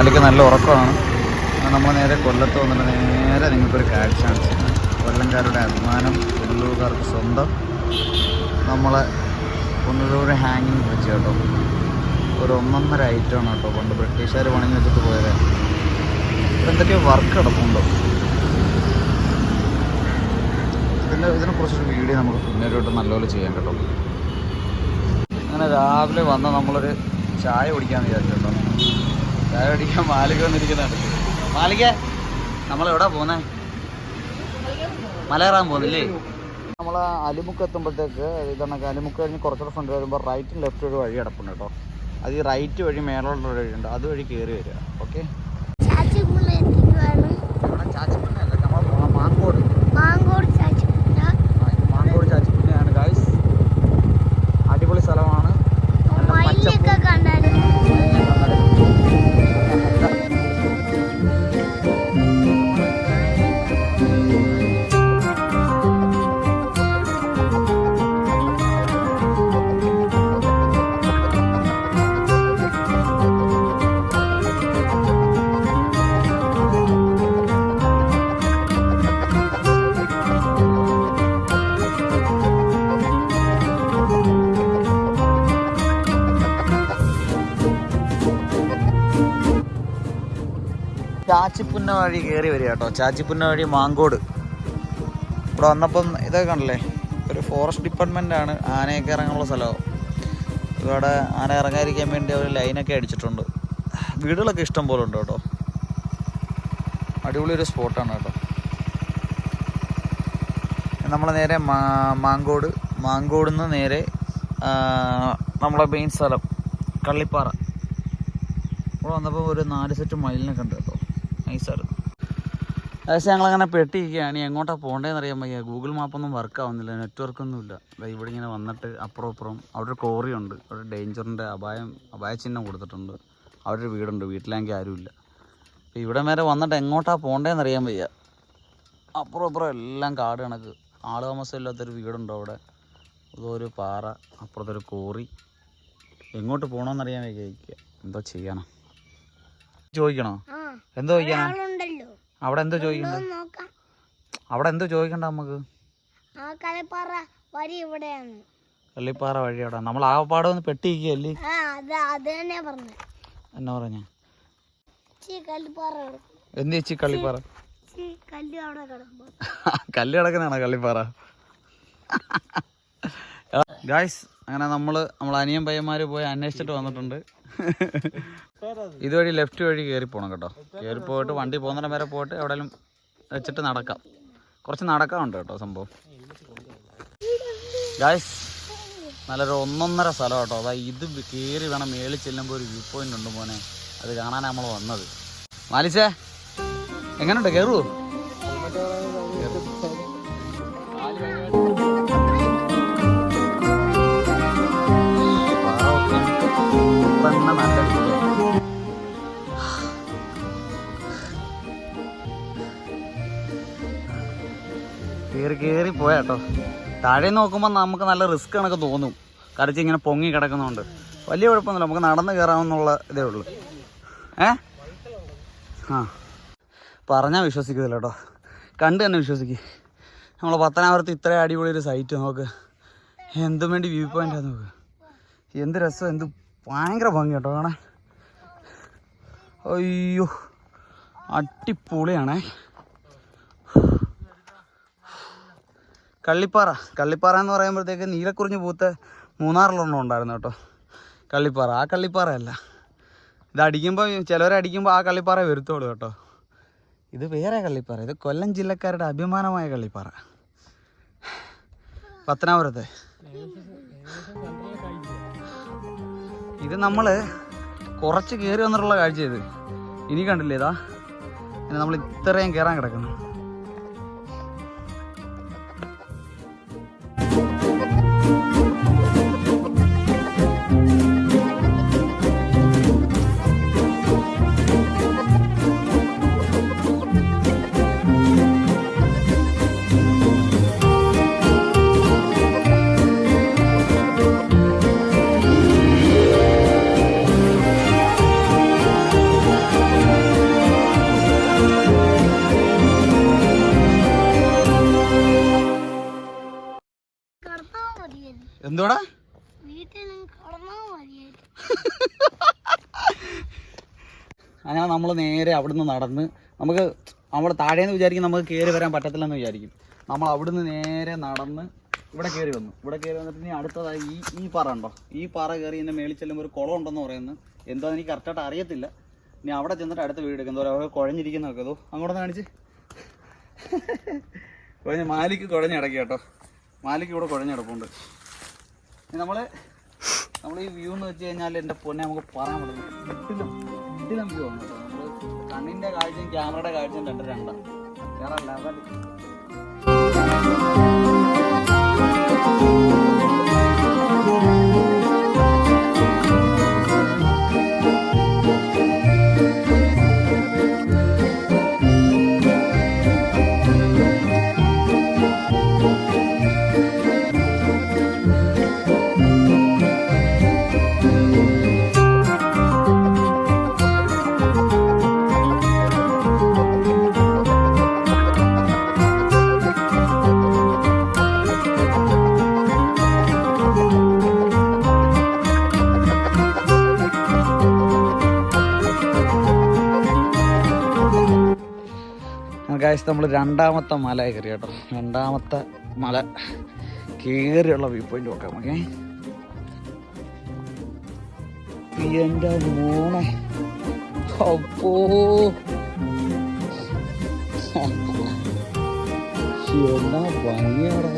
മാലിക്ക് നല്ല ഉറക്കമാണ്. നമ്മൾ നേരെ കൊല്ലത്ത് വന്നിട്ട് നേരെ നിങ്ങൾക്കൊരു കാഴ്ച കാണിച്ചു. കൊല്ലംകാരുടെ അഭിമാനം, പുനലൂർക്കാർക്ക് സ്വന്തം നമ്മളെ പുനലൂർ ഹാങ്ങിങ് ബ്രിഡ്ജ് കേട്ടോ. ഒരു 1.5 ഐറ്റമാണ് കേട്ടോ. പണ്ട് ബ്രിട്ടീഷുകാർ പണിഞ്ഞ് വെച്ചിട്ട് പോയത്. ഇവിടെ എന്തൊക്കെയോ വർക്ക് കിടപ്പുണ്ടോ. ഇതിനെക്കുറിച്ചൊരു വീഡിയോ നമുക്ക് പിന്നീട് നല്ലപോലെ ചെയ്യാൻ കേട്ടോ. അങ്ങനെ രാവിലെ വന്ന് നമ്മളൊരു ചായ കുടിക്കാമെന്ന് വിചാരിച്ചു കേട്ടോ. ചായ കുടിക്കാൻ മാലിക വന്നിരിക്കുന്നുണ്ട്. മാലിക, നമ്മളെവിടാ പോകുന്നത്? മല കയറാൻ പോകുന്നില്ലേ? നമ്മൾ അലിമുക്ക് എത്തുമ്പോഴത്തേക്ക് ഇതാണ്. അലിമുക്ക് കഴിഞ്ഞ് കുറച്ചുകൂടെ ഫ്രണ്ട് വരുമ്പോൾ റൈറ്റും ലെഫ്റ്റും ഒരു വഴി കിടപ്പുണ്ട് കേട്ടോ. അത് ഈ റൈറ്റ് വഴി മേലോട്ടുള്ള വഴിയുണ്ട്, അതുവഴി കയറി വരിക. ഓക്കെ, ചാച്ചിപ്പുണ്ണല്ല, നമ്മൾ മാങ്കോട് ചാച്ചിപ്പുണ്ണയാണ് ഗായ്സ്. അടിപൊളി സ്ഥലമാണ്. ചാച്ചിപ്പുന്ന വഴി കയറി വരിക കേട്ടോ. ചാച്ചിപ്പുന്ന വഴി മാങ്കോട്. ഇവിടെ വന്നപ്പം ഇതൊക്കെ കണ്ടല്ലേ, ഒരു ഫോറസ്റ്റ് ഡിപ്പാർട്ട്മെൻറ്റാണ്. ആനയൊക്കെ ഇറങ്ങാനുള്ള സ്ഥലവും. ഇവിടെ ആന ഇറങ്ങാതിരിക്കാൻ വേണ്ടി അവർ ലൈനൊക്കെ അടിച്ചിട്ടുണ്ട്. വീടുകളൊക്കെ ഇഷ്ടം പോലെ ഉണ്ട് കേട്ടോ. അടിപൊളി ഒരു സ്പോട്ടാണ് കേട്ടോ. നമ്മൾ നേരെ മാങ്കോട് നിന്ന് നേരെ നമ്മളെ മെയിൻ സ്ഥലം കള്ളിപ്പാറ. ഇവിടെ വന്നപ്പോൾ ഒരു 4 സെറ്റ് മയിലിനൊക്കെ ഉണ്ട് കേട്ടോ. നൈസായിരുന്നു. ഏകദേശം ഞങ്ങളങ്ങനെ പെട്ടിരിക്കുകയാണ്. എങ്ങോട്ടാണ് പോകേണ്ടതെന്ന് അറിയാൻ വയ്യ. ഗൂഗിൾ മാപ്പൊന്നും വർക്ക് ആവുന്നില്ല, നെറ്റ്വർക്കൊന്നുമില്ല. ഇവിടെ ഇങ്ങനെ വന്നിട്ട് അപ്പുറം അവിടെ ഒരു കോറിയുണ്ട്. അവിടെ ഡേഞ്ചറിൻ്റെ അപായ ചിഹ്നം കൊടുത്തിട്ടുണ്ട്. അവിടെ ഒരു വീടുണ്ട്, വീട്ടിലാണെങ്കിൽ ആരുമില്ല. അപ്പോൾ ഇവിടെ വരെ വന്നിട്ട് എങ്ങോട്ടാണ് പോകേണ്ടതെന്ന് അറിയാൻ വയ്യ. അപ്പുറം എല്ലാം കാട് കണക്ക്. ആൾ താമസമില്ലാത്തൊരു വീടുണ്ട് അവിടെ. ഇതൊരു പാറ, അപ്പുറത്തൊരു കോറി. എങ്ങോട്ട് പോകണമെന്നറിയാൻ വയ്യ. എന്തോ ചെയ്യണം? ചോദിക്കണോ? എന്തോ ചോദിക്കാനാ? അവിടെ എന്തോ ചോദിക്കണ്ട? അവിടെ എന്തോ ചോദിക്കണ്ട നമുക്ക്? കള്ളിപ്പാറ വഴി അവിടെ. നമ്മൾ ആ പാടം ഒന്ന് പെട്ടിരിക്കുകയല്ലേ? എന്നാ പറഞ്ഞ എന്ത് ചേച്ചി? കള്ളിപ്പാറ കല്ല് കിടക്കുന്നതാണോ കള്ളിപ്പാറ? ഗായ്സ്, അങ്ങനെ നമ്മൾ അനിയൻ പയ്യന്മാർ പോയി അന്വേഷിച്ചിട്ട് വന്നിട്ടുണ്ട്. ഇതുവഴി ലെഫ്റ്റ് വഴി കയറി പോകണം കേട്ടോ. കയറി പോയിട്ട് വണ്ടി പോകുന്നിടം വരെ പോയിട്ട് എവിടെയെങ്കിലും വെച്ചിട്ട് നടക്കാം. കുറച്ച് നടക്കാറുണ്ട് കേട്ടോ സംഭവം. ഗായ്സ്, നല്ലൊരു 1.5 സ്ഥലം കേട്ടോ. അതാ ഇത് കയറി വേണം മേളിൽ ചെല്ലുമ്പോൾ ഒരു വ്യൂ പോയിന്റ് ഉണ്ട് മോനെ. അത് കാണാനാണ് നമ്മൾ വന്നത്. മാലിച്ചേ, എങ്ങനെയുണ്ട്? കയറുവോ? കയറി പോയാട്ടോ. താഴെ നോക്കുമ്പോൾ നമുക്ക് നല്ല റിസ്ക് കണക്ക് തോന്നും. കരച്ച് ഇങ്ങനെ പൊങ്ങി കിടക്കുന്നതുകൊണ്ട് വലിയ കുഴപ്പമൊന്നുമില്ല. നമുക്ക് നടന്ന് കയറാമെന്നുള്ള ഇതേ ഉള്ളൂ. പറഞ്ഞാൽ വിശ്വസിക്കുന്നില്ല കേട്ടോ. കണ്ട് തന്നെ വിശ്വസിക്കും. നമ്മൾ പത്തനാപുരത്ത് ഇത്രയും അടിപൊളി ഒരു സൈറ്റ് നോക്ക്. എന്തും വേണ്ടി വ്യൂ പോയിൻ്റ് നോക്ക്. എന്ത് രസം, എന്ത് ഭയങ്കര ഭംഗി കേട്ടോ കാണാൻ. അയ്യോ, അടിപൊളിയാണേ. കള്ളിപ്പാറ എന്ന് പറയുമ്പോഴത്തേക്ക് നീലക്കുറിഞ്ഞ് പൂത്ത് മൂന്നാറിലൊന്നും ഉണ്ടായിരുന്നു കേട്ടോ. കള്ളിപ്പാറ ആ കള്ളിപ്പാറയല്ല. ഇത് അടിക്കുമ്പോൾ ചിലവരടിക്കുമ്പോൾ ആ കള്ളിപ്പാറ വരുത്തോളൂ കേട്ടോ. ഇത് വേറെ കള്ളിപ്പാറ. ഇത് കൊല്ലം ജില്ലക്കാരുടെ അഭിമാനമായ കള്ളിപ്പാറ. പത്തനാപുരത്തെ ഇത് നമ്മൾ കുറച്ച് കയറി വന്നിട്ടുള്ള കാഴ്ച. ഇത് ഇനി കണ്ടില്ലേ? ഇതാ നമ്മൾ ഇത്രയും കയറാൻ കിടക്കുന്നു. എന്തോടാ അങ്ങനെ നമ്മൾ നേരെ അവിടുന്ന് നടന്ന് നമുക്ക് അവിടെ താഴേന്ന് വിചാരിക്കും നമുക്ക് കയറി വരാൻ പറ്റത്തില്ലെന്ന് വിചാരിക്കും. നമ്മൾ അവിടുന്ന് നേരെ നടന്ന് ഇവിടെ കയറി വന്നു. ഇവിടെ കയറി വന്നിട്ട് ഇനി അടുത്തതായി ഈ പാറ ഉണ്ടോ, ഈ പാറ കയറി ഇതിൻ്റെ മേളിൽ ചെല്ലുമ്പോൾ ഒരു കുളം ഉണ്ടെന്ന് പറയുന്നത്. എന്താ എനിക്ക് കറക്റ്റായിട്ട് അറിയത്തില്ല. ഇനി അവിടെ ചെന്നിട്ട് അടുത്ത വീട് എടുക്കും. എന്തോ കുഴഞ്ഞിരിക്കുന്നതൊക്കെ അതോ അങ്ങോട്ടൊന്ന് കാണിച്ച്. മാലിക്ക് കുഴഞ്ഞിടക്കി കേട്ടോ, മാലിക്ക് ഇവിടെ കുഴഞ്ഞിടപ്പുണ്ട്. നമ്മൾ ഈ വ്യൂ എന്ന് വെച്ച് കഴിഞ്ഞാൽ എൻ്റെ പൊന്നെ നമുക്ക് പറയാൻ പറ്റും. ഇതിലും വ്യൂ ആണ് കേട്ടോ. നമ്മൾ കണ്ണിൻ്റെ കാഴ്ചയും ക്യാമറയുടെ കാഴ്ചയും രണ്ടാണ്. വേറെ ലെവൽ. ഗായ്സ് നമ്മൾ രണ്ടാമത്തെ മല കയറി കേട്ടോ. രണ്ടാമത്തെ മല കയറിയുള്ള വ്യൂ പോയിന്റ് നോക്കാം നമുക്ക്. എൻ്റെ മോനെ അപ്പോ എന്നാ ഭംഗിയാണ്.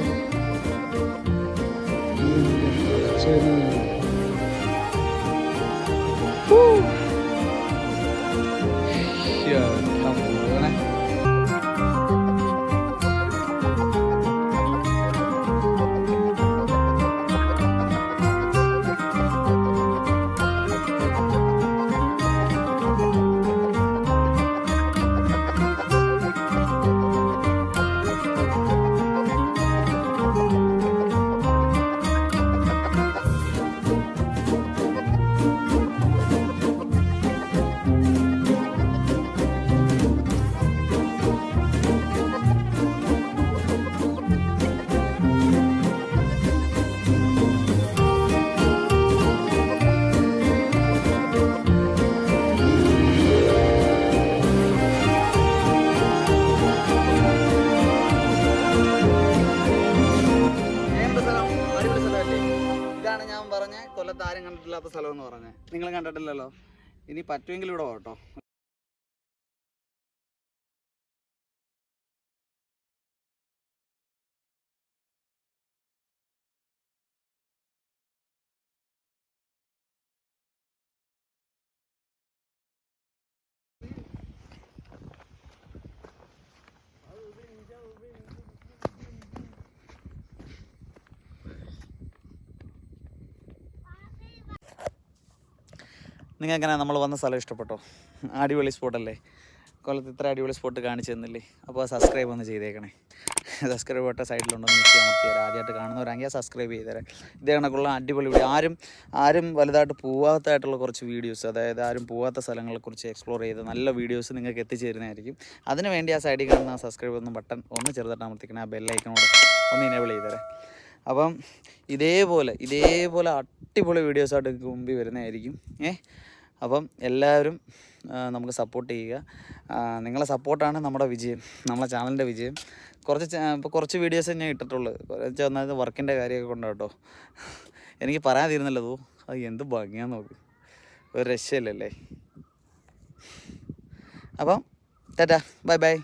കൊല്ലത്ത് ആരും കണ്ടിട്ടില്ലാത്ത സ്ഥലം എന്ന് പറഞ്ഞത്. നിങ്ങൾ കണ്ടിട്ടില്ലല്ലോ. ഇനി പറ്റുമെങ്കിൽ ഇവിടെ പോട്ടോ. നിങ്ങൾക്ക് എങ്ങനെ നമ്മൾ വന്ന സ്ഥലം ഇഷ്ടപ്പെട്ടോ? അടിപൊളി സ്പോട്ടല്ലേ? കൊല്ലത്ത് ഇത്ര അടിപൊളി സ്പോട്ട് കാണിച്ചു തന്നില്ലേ? അപ്പോൾ സബ്സ്ക്രൈബ് ഒന്ന് ചെയ്തേക്കണേ. സബ്സ്ക്രൈബ് ബട്ടൺ സൈഡിലുണ്ടെന്ന് അമർത്തിയാൽ ആദ്യമായിട്ട് കാണുന്നവരാണെങ്കിൽ സബ്സ്ക്രൈബ് ചെയ്തേരെ. ഇതേ കണക്കുള്ള അടിപൊളി വീഡിയോ ആരും വലുതായിട്ട് പോവാത്തതായിട്ടുള്ള കുറച്ച് വീഡിയോസ്, അതായത് ആരും പോവാത്ത സ്ഥലങ്ങളെക്കുറിച്ച് എക്സ്പ്ലോർ ചെയ്ത് നല്ല വീഡിയോസ് നിങ്ങൾക്ക് എത്തിച്ചേരുന്നതായിരിക്കും. അതിന് വേണ്ടി ആ സൈഡിൽ കാണുന്ന സബ്സ്ക്രൈബ് ഒന്ന് ബട്ടൺ ഒന്ന് ചെറുതായിട്ട് അമർത്തിക്കണം. ആ ബെല്ലൈക്കനോട് ഒന്ന് എനേബിൾ ചെയ്തേരെ. അപ്പം ഇതേപോലെ അടിപൊളി വീഡിയോസായിട്ട് മുമ്പിൽ വരുന്നതായിരിക്കും. അപ്പം എല്ലാവരും നമുക്ക് സപ്പോർട്ട് ചെയ്യുക. നിങ്ങളെ സപ്പോർട്ടാണ് നമ്മുടെ വിജയം, നമ്മളെ ചാനലിൻ്റെ വിജയം. കുറച്ച് വീഡിയോസേ ഞാൻ ഇട്ടിട്ടുള്ളൂ. ഒന്നാമത് വർക്കിൻ്റെ കാര്യമൊക്കെ കൊണ്ടാണ് കേട്ടോ. എനിക്ക് പറയാതിരുന്നല്ലോ അത് എന്ത് ഭംഗിയാന്ന് നോക്ക്, ഒരു രക്ഷയില്ലല്ലേ. അപ്പം ടാറ്റാ, ബൈ ബൈ.